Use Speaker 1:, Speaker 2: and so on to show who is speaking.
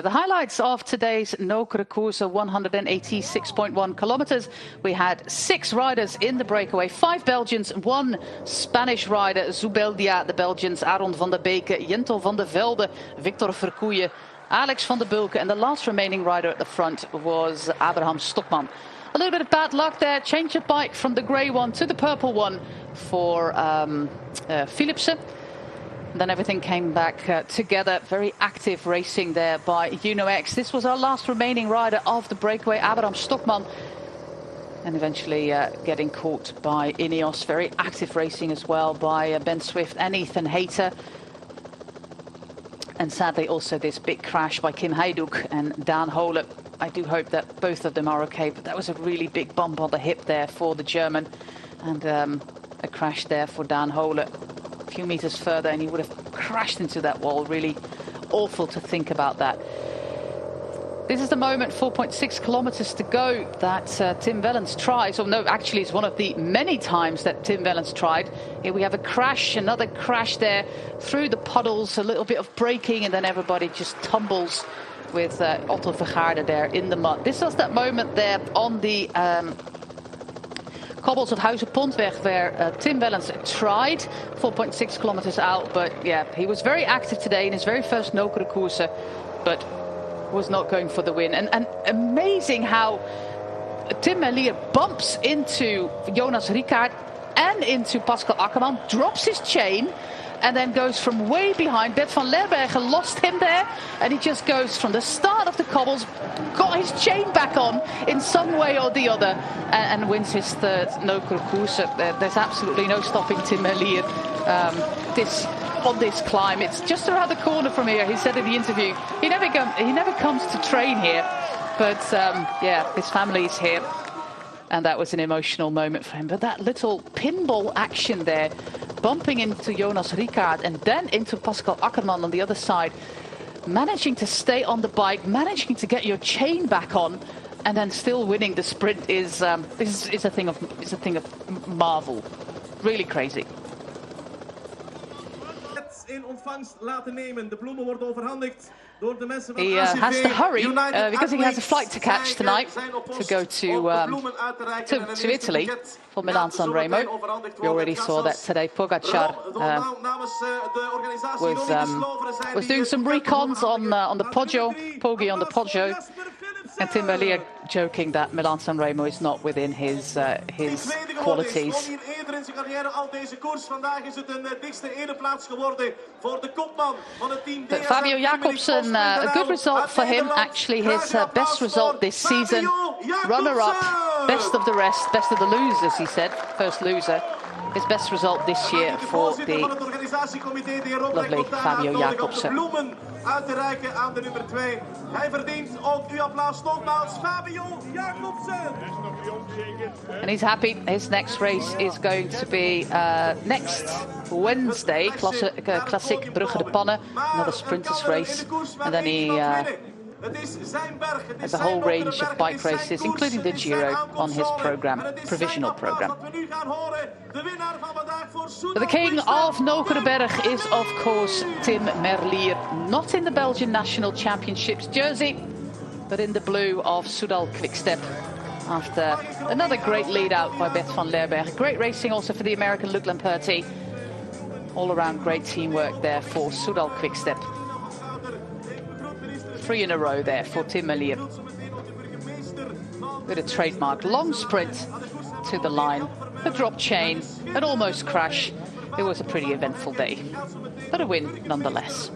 Speaker 1: The highlights of today's Nokere Koerse 186.1 kilometers. We had 6 riders in the breakaway, 5 Belgians, 1 Spanish rider, Soudal-QuickStep, the Belgians, Aaron van der Beek, Jentel van der Velde, Victor Verkoeyen, Alex van der Bulke, and the last remaining rider at the front was Abraham Stockman. A little bit of bad luck there, change of bike from the grey one to the purple one for Philipsen. Then everything came back together. Very active racing there by UnoX. This was our last remaining rider of the breakaway, Abraham Stockman. And eventually getting caught by Ineos. Very active racing as well by Ben Swift and Ethan Hayter. And sadly also this big crash by Kim Hajduk and Dan Hole. I do hope that both of them are okay, but that was a really big bump on the hip there for the German. And a crash there for Dan Hole. A few meters further and he would have crashed into that wall. Really awful to think about that. This is the moment, 4.6 kilometers to go, that Tim Wellens tries. Oh no, actually it's one of the many times that Tim Wellens tried. Here we have a crash, another crash there through the puddles, a little bit of braking, and then everybody just tumbles with Otto Vergaarde there in the mud. This was that moment there on the cobbles of Huizen-Pontweg where Tim Wellens tried 4.6 kilometers out, but yeah, he was very active today in his very first Nokere Koerse, but was not going for the win. And amazing how Tim Merlier bumps into Jonas Rickaert and into Pascal Ackermann, drops his chain, and then goes from way behind. Bert van Lerbergen lost him there, and he just goes from the start of the cobbles, got his chain back on in some way or the other, and wins his third Nokere Koerse. There's absolutely no stopping Tim Merlier on this climb. It's just around the corner from here. He said in the interview he never comes to train here, but yeah, his family's here. And that was an emotional moment for him. But that little pinball action there, bumping into Jonas Rickaert and then into Pascal Ackermann on the other side, managing to stay on the bike, managing to get your chain back on, and then still winning the sprint is a thing of marvel. Really crazy.
Speaker 2: In ontvangst laten nemen. De bloemen worden overhandigd door de mensen van
Speaker 1: he has to hurry because he has a flight to catch tonight to go to Italy for Milan-San Remo. We already saw that today. Pogacar was doing some recons on the Poggio, Poggi on the Poggio. And Tim Merlier joking that Milan-San Remo is not within his qualities. But Fabio Jakobsen, a good result for him, actually his best result this season. Runner-up, best of the rest, best of the losers, he said, first loser. His best result this year for the lovely Fabio Jakobsen.
Speaker 2: Uit te reiken aan de nummer 2. Hij verdient ook uw applaus nogmaals, Fabio Jakobsen.
Speaker 1: And he's happy. His next race is going to be next Wednesday, Klassiek Brugge de Panne, another sprinters race, and then he has a whole range of bike races, including the Giro, on his provisional program. But the king of Nokereberg is, of course, Tim Merlier. Not in the Belgian National Championships jersey, but in the blue of Soudal-QuickStep. After another great lead out by Bert van Lerbergen. Great racing also for the American Luc Lamperti. All around great teamwork there for Soudal-QuickStep. 3 in a row there for Tim Merlier. With a trademark long sprint to the line, a drop chain, an almost crash. It was a pretty eventful day, but a win nonetheless.